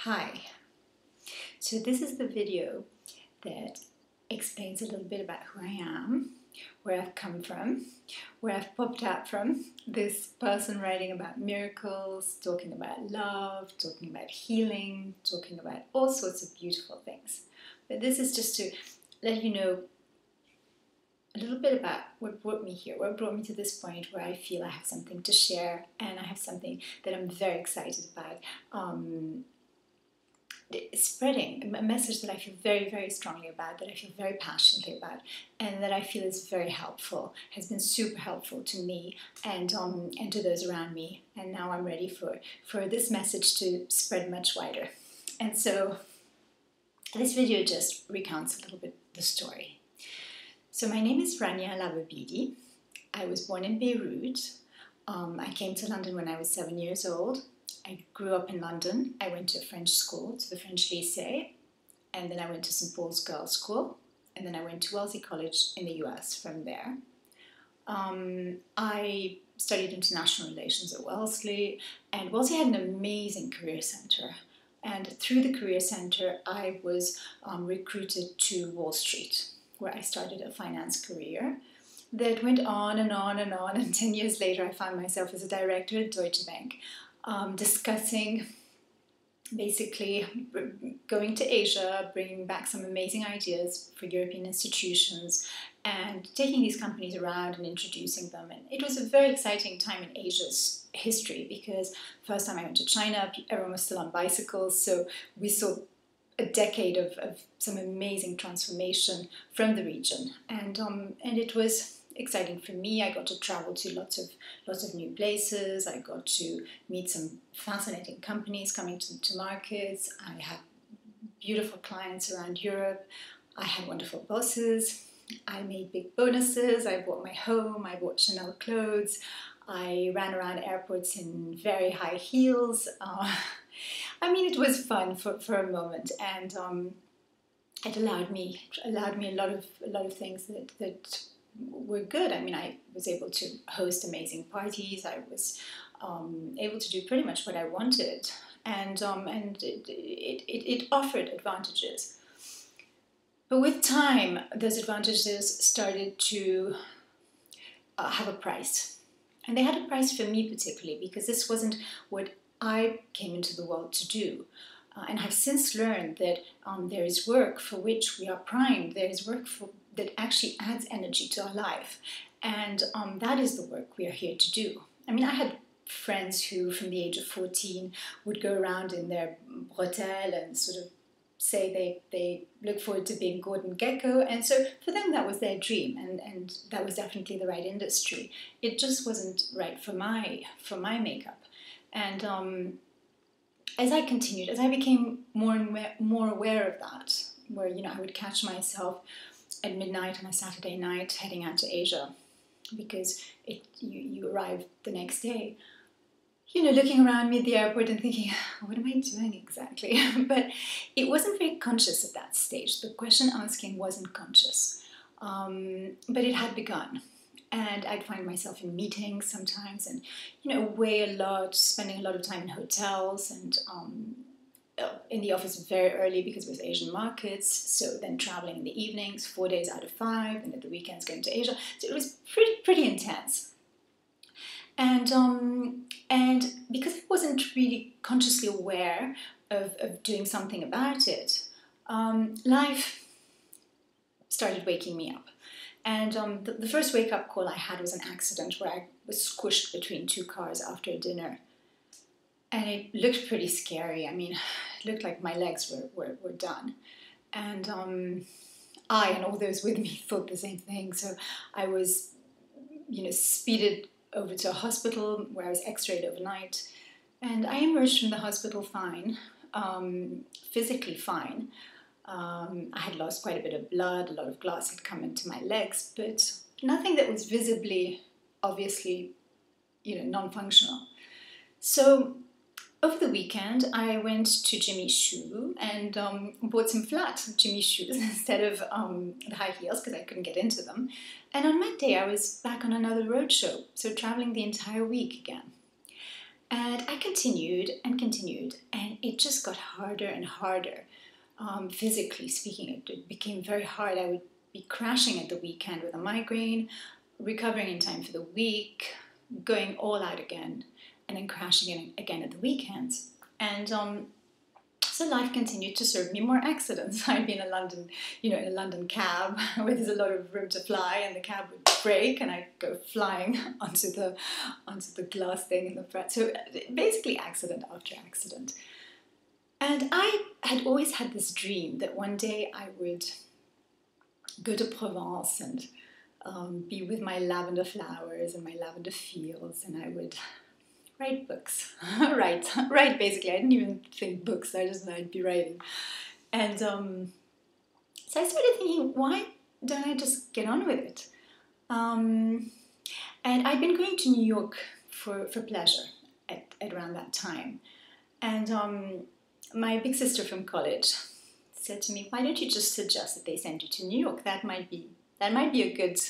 Hi, so this is the video that explains a little bit about who I am, where I've come from, where I've popped out from. This person writing about miracles, talking about love, talking about healing, talking about all sorts of beautiful things. But this is just to let you know a little bit about what brought me here, what brought me to this point where I feel I have something to share and I have something that I'm very excited about. Spreading a message that I feel very, very strongly about, that I feel very passionately about, and that I feel is very helpful, has been super helpful to me and to those around me. And now I'm ready for this message to spread much wider. And so this video just recounts a little bit the story. So my name is Rania Lababidi. I was born in Beirut. I came to London when I was 7 years old. I grew up in London. I went to a French school, to the French Lycée, and then I went to St. Paul's Girls' School, and then I went to Wellesley College in the US from there. I studied international relations at Wellesley, and Wellesley had an amazing career center. And through the career center, I was recruited to Wall Street, where I started a finance career that went on and on and on, and 10 years later I found myself as a director at Deutsche Bank, discussing basically going to Asia, bringing back some amazing ideas for European institutions and taking these companies around and introducing them. And it was a very exciting time in Asia's history because first time I went to China, everyone was still on bicycles, so we saw a decade of some amazing transformation from the region. And it was exciting for me. I got to travel to lots of new places. I got to meet some fascinating companies coming to markets. I had beautiful clients around Europe. I had wonderful bosses. I made big bonuses. I bought my home. I bought Chanel clothes. I ran around airports in very high heels. I mean, it was fun for a moment, and it allowed me a lot of things that were good. I mean, I was able to host amazing parties. I was able to do pretty much what I wanted, and it offered advantages. But with time, those advantages started to have a price, and they had a price for me particularly because this wasn't what I came into the world to do. And I've since learned that there is work for which we are primed. There is work that actually adds energy to our life. And that is the work we are here to do. I mean, I had friends who, from the age of 14, would go around in their bretelles and sort of say they look forward to being Gordon Gecko. And so for them, that was their dream. And that was definitely the right industry. It just wasn't right for my makeup. And as I continued, as I became more and more aware of that, where I would catch myself at midnight on a Saturday night heading out to Asia, because you arrive the next day, looking around me at the airport and thinking, what am I doing exactly? But it wasn't very conscious at that stage. The question asking wasn't conscious, but it had begun. And I'd find myself in meetings sometimes and, away a lot, spending a lot of time in hotels and in the office very early because it was Asian markets. So then traveling in the evenings, 4 days out of 5, and at the weekends going to Asia. So it was pretty intense. And because I wasn't really consciously aware of doing something about it, life started waking me up. And the first wake-up call I had was an accident where I was squished between two cars after dinner. And it looked pretty scary. I mean, it looked like my legs were done. And I and all those with me thought the same thing. So I was, speeded over to a hospital where I was x-rayed overnight. And I emerged from the hospital fine, physically fine. I had lost quite a bit of blood, a lot of glass had come into my legs, but nothing that was visibly, obviously, non-functional. So over the weekend, I went to Jimmy Choo and bought some flat Jimmy shoes instead of the high heels because I couldn't get into them. And on Monday, I was back on another roadshow, so traveling the entire week again. And I continued and continued, and it just got harder and harder. Physically speaking, it became very hard. I would be crashing at the weekend with a migraine, recovering in time for the week, going all out again, and then crashing again at the weekends. And so life continued to serve me more accidents. I'd be in a London, in a London cab where there's a lot of room to fly, and the cab would break, and I'd go flying onto the glass thing in the front. So basically, accident after accident. And I had always had this dream that one day I would go to Provence and be with my lavender flowers and my lavender fields, and I would write books. write basically. I didn't even think books, I'd be writing. And so I started thinking, why don't I just get on with it? And I'd been going to New York for pleasure at around that time. And my big sister from college said to me, why don't you just suggest that they send you to New York? That might be a good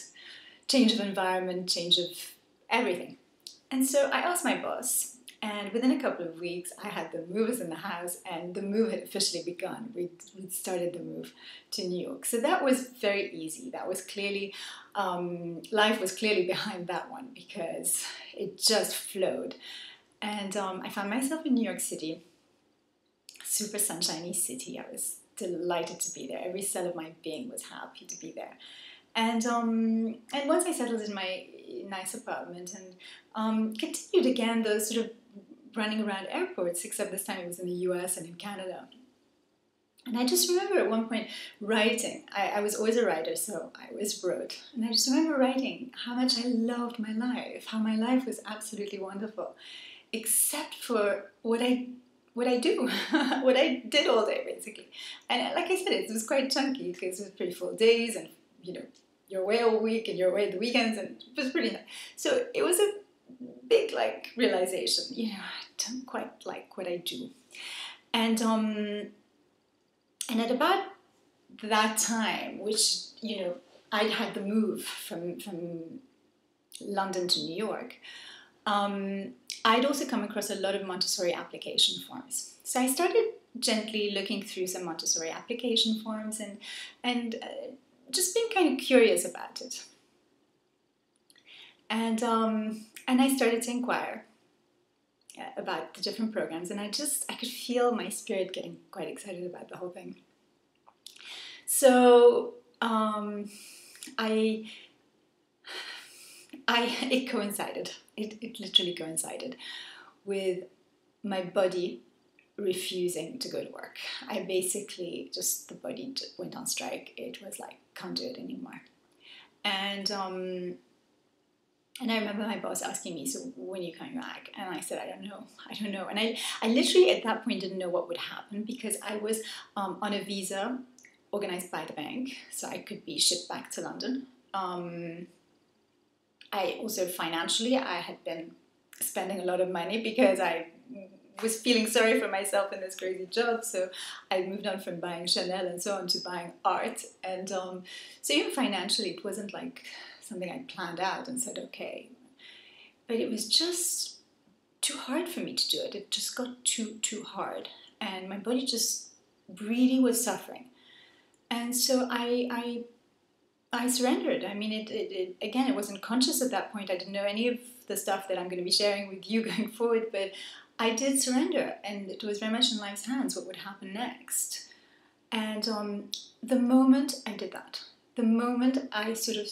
change of environment, change of everything. And so I asked my boss, and within a couple of weeks, I had the movers in the house, and the move had officially begun. We'd started the move to New York. So that was very easy. That was clearly, life was clearly behind that one, because it just flowed. And I found myself in New York City, super sunshiny city. I was delighted to be there. Every cell of my being was happy to be there. And once I settled in my nice apartment and continued again those sort of running around airports, except this time it was in the US and in Canada. And I just remember at one point writing. I was always a writer, so I always wrote. And I just remember writing how much I loved my life, how my life was absolutely wonderful, except for what I do, what I did all day, basically. And like I said, it was quite chunky because it was pretty full days, and you're away all week and you're away at the weekends, and it was pretty nice. So it was a big realization, I don't quite like what I do. And at about that time, which, I'd had the move from London to New York, I'd also come across a lot of Montessori application forms. So I started gently looking through some Montessori application forms and just being kind of curious about it. And I started to inquire about the different programs, and I could feel my spirit getting quite excited about the whole thing. So it coincided. It literally coincided with my body refusing to go to work. I basically the body just went on strike. It was like, can't do it anymore. And I remember my boss asking me, so when are you coming back? And I said, I don't know. And I literally at that point didn't know what would happen, because I was on a visa organized by the bank, so I could be shipped back to London. I also financially, I had been spending a lot of money because I was feeling sorry for myself in this crazy job. So I moved on from buying Chanel and so on to buying art. And so even financially, it wasn't like something I planned out and said, okay. But it was just too hard for me to do it. It just got too hard. And my body just really was suffering. And so I surrendered. I mean, it wasn't conscious at that point. I didn't know any of the stuff that I'm going to be sharing with you going forward, but I did surrender, and it was very much in life's hands what would happen next. And the moment I did that, the moment I sort of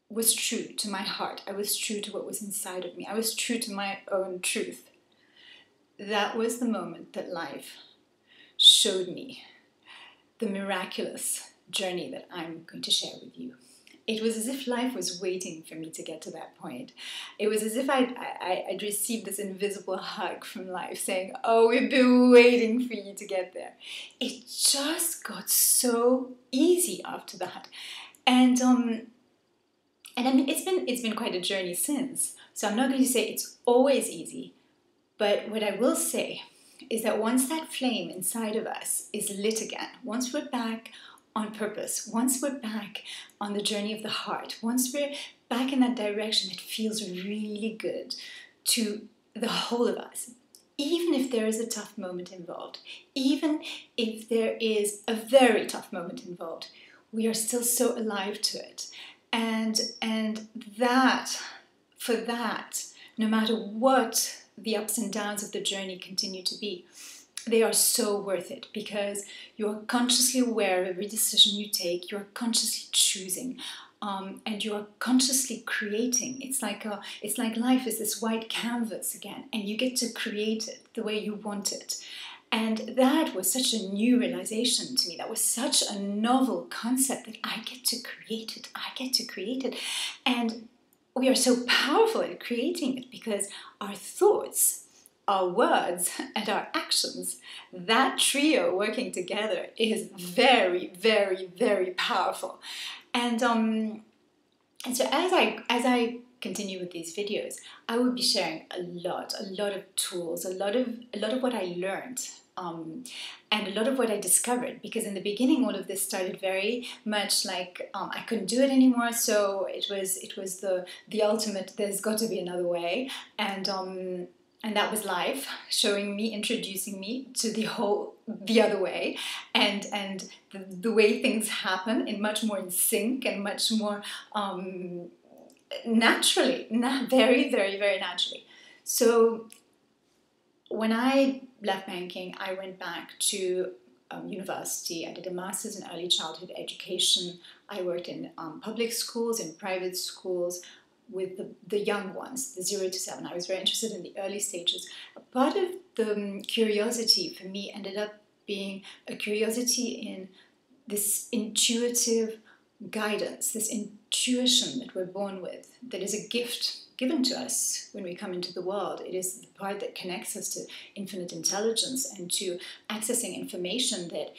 was true to my heart, I was true to what was inside of me, I was true to my own truth, that was the moment that life showed me the miraculous journey that I'm going to share with you. It was as if life was waiting for me to get to that point. It was as if I'd received this invisible hug from life saying, oh, we've been waiting for you to get there. It just got so easy after that. And I mean, it's been quite a journey since. So I'm not going to say it's always easy. But what I will say is that once that flame inside of us is lit again, once we're back on purpose, once we're back on the journey of the heart, once we're back in that direction, it feels really good. to the whole of us. Even if there is a tough moment involved, even if there is a very tough moment involved, we are still so alive to it. And that, for that, no matter what the ups and downs of the journey continue to be, they are so worth it, because you're consciously aware of every decision you take, you're consciously choosing, and you're consciously creating. It's like life is this white canvas again, and you get to create it the way you want it. And that was such a new realization to me. That was such a novel concept, that I get to create it. I get to create it. And we are so powerful at creating it, because our thoughts, our words, and our actions, that trio working together is very, very, very powerful. And so as I continue with these videos, I will be sharing a lot of tools, a lot of what I learned, and a lot of what I discovered. Because in the beginning, all of this started very much like I couldn't do it anymore, so it was the ultimate. There's got to be another way, and that was life showing me, introducing me to the other way, and the way things happen in much more in sync and much more naturally, very, very, very naturally. So when I left banking, I went back to university. I did a master's in early childhood education. I worked in public schools, in private schools, with the young ones, the 0 to 7. I was very interested in the early stages. A part of the curiosity for me ended up being a curiosity in this intuitive guidance, this intuition that we're born with, that is a gift given to us when we come into the world. It is the part that connects us to infinite intelligence and to accessing information that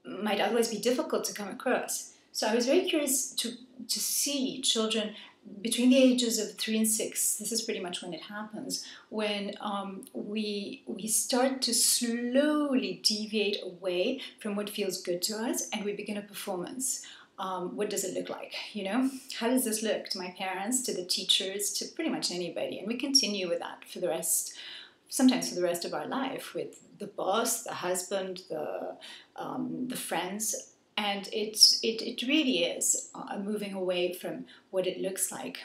might otherwise be difficult to come across. So I was very curious to see children between the ages of 3 and 6, this is pretty much when it happens, when we start to slowly deviate away from what feels good to us, and we begin a performance. What does it look like? How does this look to my parents, to the teachers, to pretty much anybody? And we continue with that sometimes for the rest of our life, with the boss, the husband, the friends. And it really is a moving away from what it looks like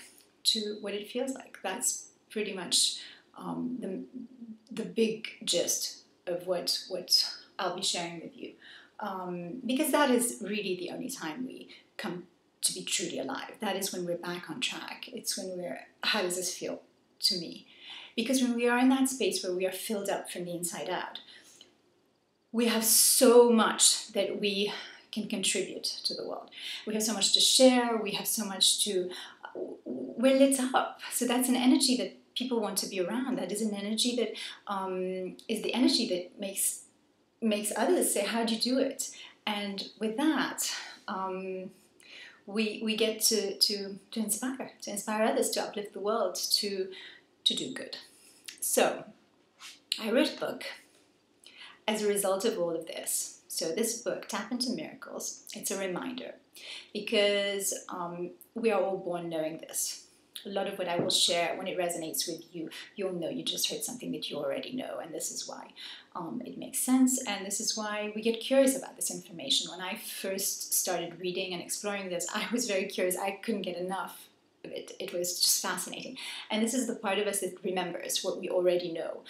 to what it feels like. That's pretty much the big gist of what I'll be sharing with you. Because that is really the only time we come to be truly alive. That is when we're back on track. It's when how does this feel to me? Because when we are in that space where we are filled up from the inside out, we have so much that we can contribute to the world. We have so much to share. We have so much we're lit up. So that's an energy that people want to be around. That is an energy that is the energy that makes others say, how'd you do it? And with that, we get to inspire others, to uplift the world, to do good. So I wrote a book as a result of all of this. So this book, Tap Into Miracles, it's a reminder, because we are all born knowing this. A lot of what I will share, when it resonates with you, you'll know you just heard something that you already know, and this is why it makes sense, and this is why we get curious about this information. When I first started reading and exploring this, I was very curious. I couldn't get enough of it. It was just fascinating. And this is the part of us that remembers what we already know.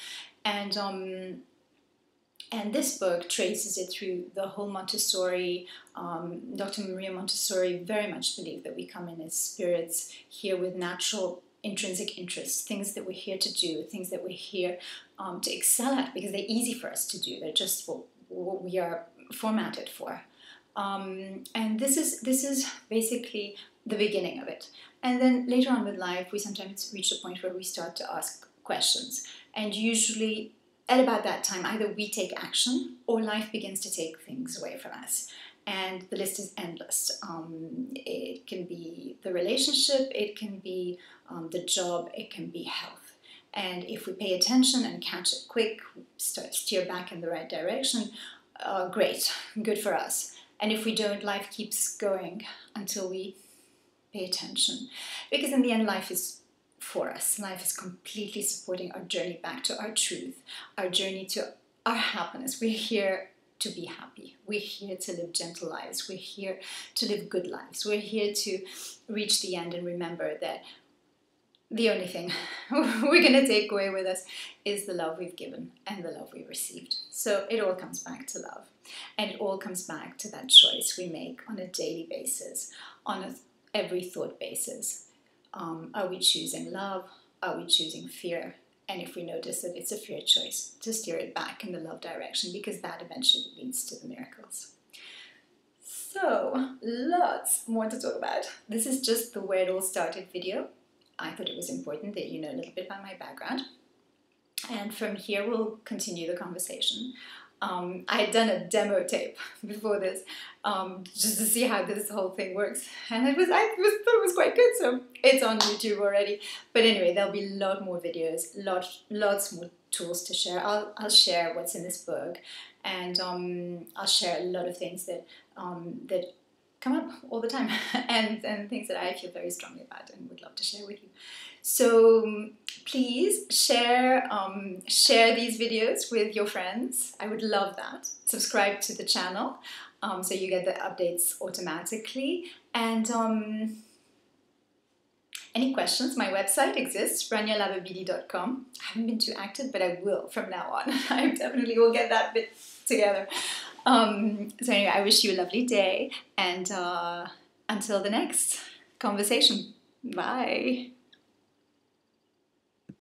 And this book traces it through the whole Montessori. Dr. Maria Montessori very much believed that we come in as spirits here with natural intrinsic interests, things that we're here to do, things that we're here to excel at, because they're easy for us to do. They're just what we are formatted for. And this is basically the beginning of it. And then later on with life, we sometimes reach a point where we start to ask questions. And usually at about that time, either we take action or life begins to take things away from us. And the list is endless. It can be the relationship, it can be the job, it can be health. And if we pay attention and catch it quick, steer back in the right direction, great, good for us. And if we don't, life keeps going until we pay attention. Because in the end, life is for us. Life is completely supporting our journey back to our truth, our journey to our happiness. We're here to be happy. We're here to live gentle lives. We're here to live good lives. We're here to reach the end and remember that the only thing we're going to take away with us is the love we've given and the love we received. So it all comes back to love. And it all comes back to that choice we make on a daily basis, on a every thought basis. Are we choosing love? Are we choosing fear? And if we notice that it's a fear choice, to steer it back in the love direction, because that eventually leads to the miracles. So, lots more to talk about. This is just the where it all started video. I thought it was important that you know a little bit about my background. And from here, we'll continue the conversation. I had done a demo tape before this, just to see how this whole thing works, and I thought it was quite good, so it's on YouTube already. But anyway, there'll be a lot more videos, lots more tools to share. I'll share what's in this book, and I'll share a lot of things that that come up all the time, and things that I feel very strongly about and would love to share with you. So please share these videos with your friends. I would love that. Subscribe to the channel so you get the updates automatically. And any questions? My website exists, ranialababidi.com. I haven't been too active, but I will from now on. I definitely will get that bit together. So anyway, I wish you a lovely day, and until the next conversation. Bye.